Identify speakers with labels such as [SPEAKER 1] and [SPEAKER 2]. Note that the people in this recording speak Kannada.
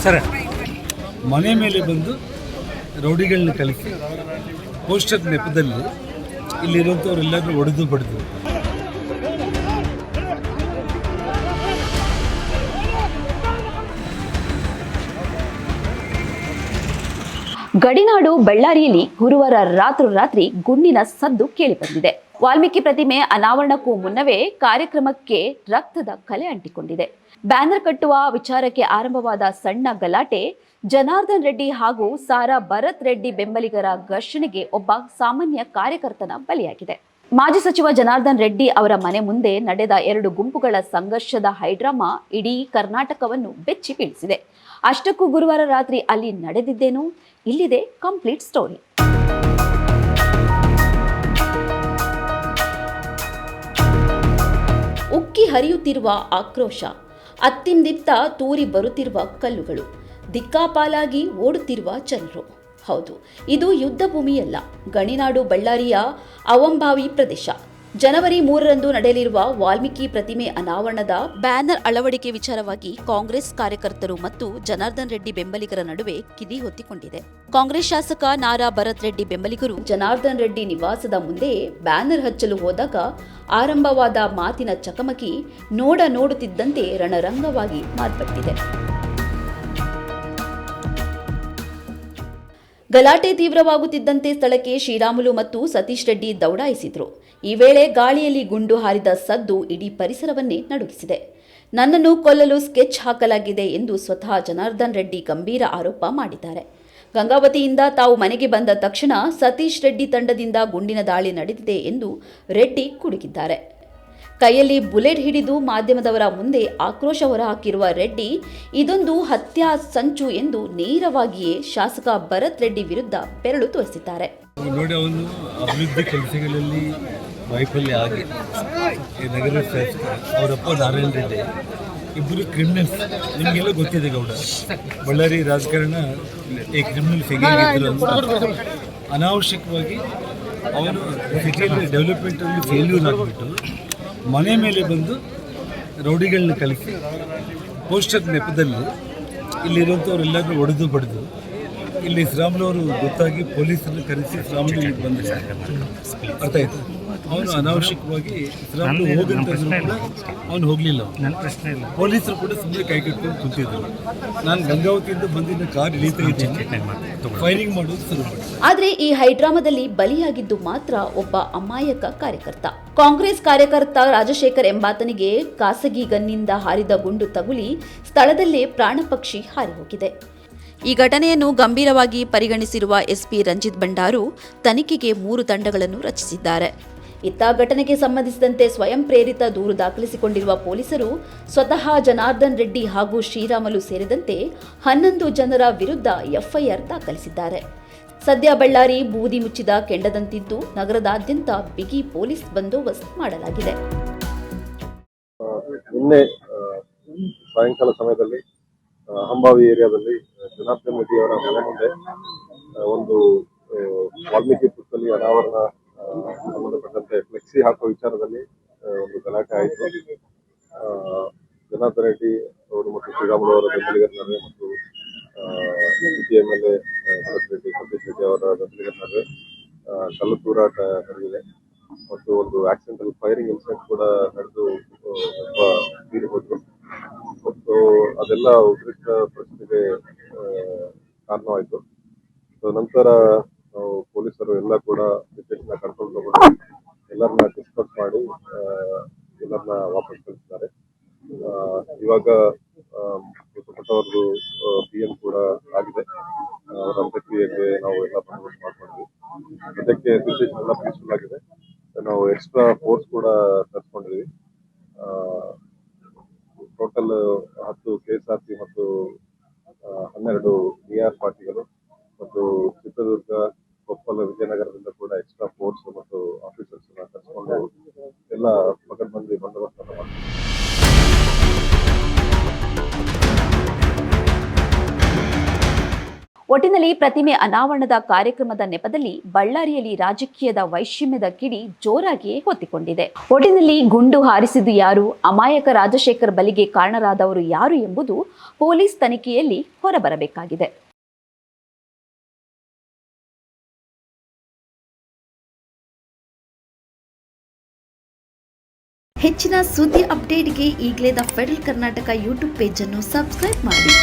[SPEAKER 1] ಸರ್ ಮನೆ ಮೇಲೆ ಬಂದು ರೌಡಿಗಳನ್ನ ಕಳಿಸಿ ಪೋಸ್ಟರ್ ನೆಪದಲ್ಲಿ ಇಲ್ಲಿರುವಂಥವರೆಲ್ಲರೂ ಹೊಡೆದು ಬಡಿದು
[SPEAKER 2] ಗಡಿನಾಡು ಬಳ್ಳಾರಿಯಲ್ಲಿ ಗುರುವಾರ ರಾತ್ರೋರಾತ್ರಿ ಗುಂಡಿನ ಸದ್ದು ಕೇಳಿಬಂದಿದೆ. ವಾಲ್ಮೀಕಿ ಪ್ರತಿಮೆ ಅನಾವರಣಕ್ಕೂ ಮುನ್ನವೇ ಕಾರ್ಯಕ್ರಮಕ್ಕೆ ರಕ್ತದ ಕಲೆ ಅಂಟಿಕೊಂಡಿದೆ. ಬ್ಯಾನರ್ ಕಟ್ಟುವ ವಿಚಾರಕ್ಕೆ ಆರಂಭವಾದ ಸಣ್ಣ ಗಲಾಟೆ ಜನಾರ್ದನ್ ರೆಡ್ಡಿ ಹಾಗೂ ಸಾರಾ ಭರತ್ ರೆಡ್ಡಿ ಬೆಂಬಲಿಗರ ಘರ್ಷಣೆಗೆ ಒಬ್ಬ ಸಾಮಾನ್ಯ ಕಾರ್ಯಕರ್ತನ ಬಲಿಯಾಗಿದೆ. ಮಾಜಿ ಸಚಿವ ಜನಾರ್ದನ್ ರೆಡ್ಡಿ ಅವರ ಮನೆ ಮುಂದೆ ನಡೆದ ಎರಡು ಗುಂಪುಗಳ ಸಂಘರ್ಷದ ಹೈಡ್ರಾಮಾ ಇಡೀ ಕರ್ನಾಟಕವನ್ನು ಬೆಚ್ಚಿ ಬೀಳಿಸಿದೆ. ಅಷ್ಟಕ್ಕೂ ಗುರುವಾರ ರಾತ್ರಿ ಅಲ್ಲಿ ನಡೆದಿದ್ದೇನು? ಇಲ್ಲಿದೆ ಕಂಪ್ಲೀಟ್ ಸ್ಟೋರಿ. ಉಕ್ಕಿ ಹರಿಯುತ್ತಿರುವ ಆಕ್ರೋಶ, ಅತ್ತಿಂದಿತ್ತ ತೂರಿ ಬರುತ್ತಿರುವ ಕಲ್ಲುಗಳು, ದಿಕ್ಕಾಪಾಲಾಗಿ ಓಡುತ್ತಿರುವ ಜನರು. ಹೌದು, ಇದು ಯುದ್ಧ ಭೂಮಿಯಲ್ಲ, ಗಣಿನಾಡು ಬಳ್ಳಾರಿಯ ಅವಂಬಾವಿ ಪ್ರದೇಶ. ಜನವರಿ 3ರಂದು ನಡೆಯಲಿರುವ ವಾಲ್ಮೀಕಿ ಪ್ರತಿಮೆ ಅನಾವರಣದ ಬ್ಯಾನರ್ ಅಳವಡಿಕೆ ವಿಚಾರವಾಗಿ ಕಾಂಗ್ರೆಸ್ ಕಾರ್ಯಕರ್ತರು ಮತ್ತು ಜನಾರ್ದನ್ ರೆಡ್ಡಿ ಬೆಂಬಲಿಗರ ನಡುವೆ ಕಿಡಿ ಹೊತ್ತಿಕೊಂಡಿದೆ. ಕಾಂಗ್ರೆಸ್ ಶಾಸಕ ನಾರಾ ಭರತ್ ರೆಡ್ಡಿ ಬೆಂಬಲಿಗರು ಜನಾರ್ದನ್ ರೆಡ್ಡಿ ನಿವಾಸದ ಮುಂದೆ ಬ್ಯಾನರ್ ಹಚ್ಚಲು ಹೋದಾಗ ಆರಂಭವಾದ ಮಾತಿನ ಚಕಮಕಿ ನೋಡುತ್ತಿದ್ದಂತೆ ರಣರಂಗವಾಗಿ ಮಾರ್ಪಟ್ಟಿದೆ. ಗಲಾಟೆ ತೀವ್ರವಾಗುತ್ತಿದ್ದಂತೆ ಸ್ಥಳಕ್ಕೆ ಶ್ರೀರಾಮುಲು ಮತ್ತು ಸತೀಶ್ ರೆಡ್ಡಿ ದೌಡಾಯಿಸಿದ್ರು. ಈ ವೇಳೆ ಗಾಳಿಯಲ್ಲಿ ಗುಂಡು ಹಾರಿದ ಸದ್ದು ಇಡೀ ಪರಿಸರವನ್ನೇ ನಡುಗಿಸಿದೆ. ನನ್ನನ್ನು ಕೊಲ್ಲಲು ಸ್ಕೆಚ್ ಹಾಕಲಾಗಿದೆ ಎಂದು ಸ್ವತಃ ಜನಾರ್ದನ್ ರೆಡ್ಡಿ ಗಂಭೀರ ಆರೋಪ ಮಾಡಿದ್ದಾರೆ. ಗಂಗಾವತಿಯಿಂದ ತಾವು ಮನೆಗೆ ಬಂದ ತಕ್ಷಣ ಸತೀಶ್ ರೆಡ್ಡಿ ತಂಡದಿಂದ ಗುಂಡಿನ ದಾಳಿ ನಡೆದಿದೆ ಎಂದು ರೆಡ್ಡಿ ಕುಡುಕಿದ್ದಾರೆ. ಕೈಯಲ್ಲಿ ಬುಲೆಟ್ ಹಿಡಿದು ಮಾಧ್ಯಮದವರ ಮುಂದೆ ಆಕ್ರೋಶ ಹೊರಹಾಕಿರುವ ರೆಡ್ಡಿ, ಇದೊಂದು ಹತ್ಯಾ ಸಂಚು ಎಂದು ನೇರವಾಗಿಯೇ ಶಾಸಕ ಭರತ್ ರೆಡ್ಡಿ ವಿರುದ್ಧ ಬೆರಳು ತೋರಿಸಿದ್ದಾರೆ.
[SPEAKER 1] ನೋಡಿ, ಅವನು ಅಭಿವೃದ್ಧಿ ಕೆಲಸಗಳಲ್ಲಿ ವೈಫಲ್ಯ ಆಗಿ ನಗರ ಶಾಸಕ ಅವರಪ್ಪ ನಾರಾಯಣ ರೆಡ್ಡಿ ಇಬ್ಬರು ಕ್ರಿಮಿನಲ್ಸ್. ನಿಮಗೆಲ್ಲ ಗೊತ್ತಿದೆ ಗೌಡ, ಬಳ್ಳಾರಿ ರಾಜಕಾರಣ ಈ ಕ್ರಿಮಿನಲ್ಸ್ ಹೇಗಿದ್ರು ಅನಾವಶ್ಯಕವಾಗಿ ಅವನು ಸಿಟಿಯಲ್ಲಿ ಡೆವಲಪ್ಮೆಂಟಲ್ಲಿ ಫೇಲ್ಯೂರ್ ಆಗಿಬಿಟ್ಟು ಮನೆ ಮೇಲೆ ಬಂದು ರೌಡಿಗಳನ್ನ ಕಳಿಸಿ ಪೋಸ್ಟರ್ ನೆಪದಲ್ಲಿ ಇಲ್ಲಿರುವಂಥವರೆಲ್ಲರೂ ಹೊಡೆದು ಬಡಿದು ಇಲ್ಲಿ ಶ್ರೀರಾಮುಲು ಗೊತ್ತಾಗಿ ಪೊಲೀಸರನ್ನು ಕರೆಸಿ ಶ್ರೀರಾಮುಲು ಇಲ್ಲಿ ಬಂದಿದ್ದಾರೆ. ಅರ್ಥ ಆಯ್ತು? ಅವನು ಅನಾವಶ್ಯಕವಾಗಿ ಶ್ರೀರಾಮುಲು ಹೋಗಂತಂದ್ರೂ ಕೂಡ ಅವನು ಹೋಗಲಿಲ್ಲ. ಪೊಲೀಸರು ಕೂಡ ಸುಮ್ಮನೆ ಕೈ ಕಟ್ಕೊಂಡು ಕೂತಿದ್ರು. ನಾನು ಗಂಗಾವತಿಯಿಂದ ಬಂದಿದ್ದ ಕಾರ್ ಇಳಿತಾ ಇದ್ದೀನಿ, ಫೈರಿಂಗ್ ಮಾಡೋದು ಶುರು ಮಾಡಿ.
[SPEAKER 2] ಆದರೆ ಈ ಹೈಡ್ರಾಮಾದಲ್ಲಿ ಬಲಿಯಾಗಿದ್ದು ಮಾತ್ರ ಒಬ್ಬ ಅಮಾಯಕ ಕಾರ್ಯಕರ್ತ. ಕಾಂಗ್ರೆಸ್ ಕಾರ್ಯಕರ್ತ ರಾಜಶೇಖರ್ ಎಂಬಾತನಿಗೆ ಖಾಸಗಿ ಗನ್ನಿಂದ ಹಾರಿದ ಗುಂಡು ತಗುಲಿ ಸ್ಥಳದಲ್ಲೇ ಪ್ರಾಣಪಕ್ಷಿ ಹಾರಿ ಹೋಗಿದೆ. ಈ ಘಟನೆಯನ್ನು ಗಂಭೀರವಾಗಿ ಪರಿಗಣಿಸಿರುವ ಎಸ್ಪಿ ರಂಜಿತ್ ಭಂಡಾರು ತನಿಖೆಗೆ 3 ತಂಡಗಳನ್ನು ರಚಿಸಿದ್ದಾರೆ. ಇತ್ತ ಘಟನೆಗೆ ಸಂಬಂಧಿಸಿದಂತೆ ಸ್ವಯಂ ಪ್ರೇರಿತ ದೂರು ದಾಖಲಿಸಿಕೊಂಡಿರುವ ಪೊಲೀಸರು ಸ್ವತಃ ಜನಾರ್ದನ್ ರೆಡ್ಡಿ ಹಾಗೂ ಶ್ರೀರಾಮುಲು ಸೇರಿದಂತೆ 11 ಜನರ ವಿರುದ್ಧ ಎಫ್ಐಆರ್ ದಾಖಲಿಸಿದ್ದಾರೆ. ಸದ್ಯ ಬಳ್ಳಾರಿ ಬೂದಿ ಮುಚ್ಚಿದ ಕೆಂಡದಂತಿದ್ದು ನಗರದಾದ್ಯಂತ ಬಿಗಿ ಪೊಲೀಸ್ ಬಂದೋಬಸ್ತ್ ಮಾಡಲಾಗಿದೆ.
[SPEAKER 3] ನಿನ್ನೆ ಸಾಯಂಕಾಲ ಸಮಯದಲ್ಲಿ ಅಂಬಾವಿ ಏರಿಯಾದಲ್ಲಿ ಜನಾರ್ದನ್ ರೆಡ್ಡಿ ಅವರ ಮನೆ ಮುಂದೆ ಒಂದು ವಾಲ್ಮೀಕಿ ಪುಸ್ತಕದಲ್ಲಿ ಅನಾವರಣ ಸಂಬಂಧಪಟ್ಟಂತೆ ಫ್ಲೆಕ್ಸಿ ಹಾಕುವ ವಿಚಾರದಲ್ಲಿ ಒಂದು ಗಲಾಟೆ ಆಯಿತು. ಜನಾರ್ದನ್ ರೆಡ್ಡಿ ಅವರು ಮತ್ತು ಶ್ರೀರಾಮುಲು ಅವರ ಬೆಂಬಲಿಗರ ನಡುವೆ ಮತ್ತು MLA ಭರತ್ ರೆಡ್ಡಿ, ಸತೀಶ್ ರೆಡ್ಡಿ ಅವರ ಬೆಂಬಲಿಗರ ನಡುವೆ ಕಲ್ಲು ತೂರಾಟ ನಡೆದಿದೆ ಮತ್ತು ಒಂದು ಆಕ್ಸಿಡೆಂಟಲ್ ಫೈರಿಂಗ್ ಇನ್ಸಿಡೆಂಟ್ ಕೂಡ ನಡೆದು ಒಬ್ಬ ತೀರಿ ಹೋದ್ರು ಮತ್ತು ಅದೆಲ್ಲ ಉದ್ರಿಕ್ತ ಪರಿಸ್ಥಿತಿಗೆ ಕಾರಣವಾಯಿತು. ನಂತರ ನಾವು ಪೊಲೀಸರು ಎಲ್ಲ ಕೂಡ ಸಿಚುವೇಶನ್ ಕಂಟ್ರೋಲ್ ತಗೊಂಡು ಎಲ್ಲರನ್ನ ಡಿಸ್ಕಸ್ ಮಾಡಿ ಎಲ್ಲರನ್ನ ವಾಪಸ್ ಕಳಿಸಿದ್ದಾರೆ. ಇವಾಗ ಮೃತಪಟ್ಟವ್ರದ್ದು PM ಕೂಡ ಆಗಿದೆ. ಅವರ ಅಂತ್ಯಕ್ರಿಯೆಗೆ ನಾವು ಎಲ್ಲ ಬಂದೋಬಸ್ತ್ ಮಾಡ್ಕೊಂಡ್ವಿ. ಅದಕ್ಕೆ ಸಿಚುವೇಶನ್ ಎಲ್ಲ ಪೀಸ್ಫುಲ್ ಆಗಿದೆ. ನಾವು ಎಕ್ಸ್ಟ್ರಾ ಫೋರ್ಸ್ ಕೂಡ ತರಿಸ್ಕೊಂಡಿದ್ವಿ. ಟೋಟಲ್ 10 KSRP ಮತ್ತು 12 DR ಪಾರ್ಟಿಗಳು ಮತ್ತು ಚಿತ್ರದುರ್ಗ, ಕೊಪ್ಪಳ, ವಿಜಯನಗರದಿಂದ ಕೂಡ ಎಕ್ಸ್ಟ್ರಾ ಫೋರ್ಸ್ ಮತ್ತು ಆಫೀಸರ್ಸ್ ತರಿಸ್ಕೊಂಡು ಎಲ್ಲ ಪಕಡ್ಬಂದಿ ಬಂದೋಬಸ್ತ್ ಮಾಡ್ತೀವಿ.
[SPEAKER 2] ಒಟ್ಟಿನಲ್ಲಿ ಒಟ್ಟಿನಲ್ಲಿ ಪ್ರತಿಮೆ ಅನಾವರಣದ ಕಾರ್ಯಕ್ರಮದ ನೆಪದಲ್ಲಿ ಬಳ್ಳಾರಿಯಲ್ಲಿ ರಾಜಕೀಯದ ವೈಷಮ್ಯದ ಕಿಡಿ ಜೋರಾಗಿಯೇ ಹೊತ್ತಿಕೊಂಡಿದೆ. ಒಟ್ಟಿನಲ್ಲಿ ಗುಂಡು ಹಾರಿಸಿದ್ದು ಯಾರು, ಅಮಾಯಕ ರಾಜಶೇಖರ್ ಬಲಿಗೆ ಕಾರಣರಾದವರು ಯಾರು ಎಂಬುದು ಪೊಲೀಸ್ ತನಿಖೆಯಲ್ಲಿ ಹೊರಬರಬೇಕಾಗಿದೆ. ಹೆಚ್ಚಿನ ಸುದ್ದಿ ಅಪ್ಡೇಟ್ಗೆ ಈಗಲೇ the federal Karnataka YouTube page ಅನ್ನು ಸಬ್ಸ್ಕ್ರೈಬ್ ಮಾಡಿ.